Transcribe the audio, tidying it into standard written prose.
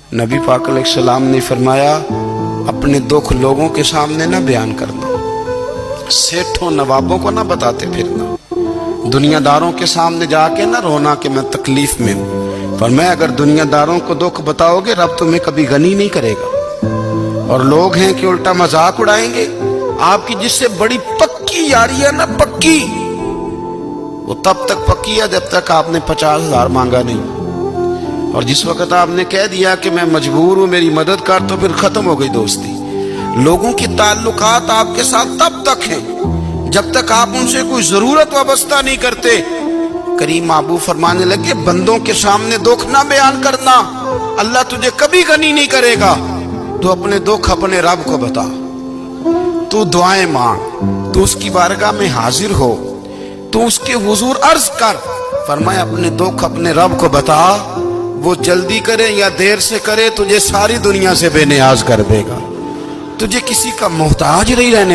नबी पाक अलैहिस्सलाम ने फरमाया, अपने दुख लोगों के सामने ना बयान करना, सेठों नवाबों को ना बताते फिरना, दुनियादारों के सामने जाके ना रोना कि मैं तकलीफ में हूँ। फरमाया अगर दुनियादारों को दुख बताओगे रब तुम्हें कभी गनी नहीं करेगा। और लोग हैं कि उल्टा मजाक उड़ाएंगे। आपकी जिससे बड़ी पक्की यारी है ना, पक्की, वो तब तक पक्की है जब तक आपने 50,000 मांगा नहीं। और जिस वक्त आपने कह दिया कि मैं मजबूर हूं मेरी मदद कर, तो फिर खत्म हो गई दोस्ती। लोगों की ताल्लुकात आपके साथ तब तक हैं जब तक आप उनसे कोई जरूरत वाबस्ता नहीं करते। करीम आबू फरमाने लगे, बंदों के सामने दुख ना बयान करना, अल्लाह तुझे कभी गनी नहीं करेगा। तू अपने दुख अपने रब को बता, तू दुआएं मांग, तू उसकी बारगाह में हाजिर हो, तू उसके हुजूर अर्ज कर। फरमाया अपने दुख अपने रब को बता, वो जल्दी करे या देर से करे तुझे सारी दुनिया से बेनियाज कर देगा, तुझे किसी का मोहताज नहीं रहने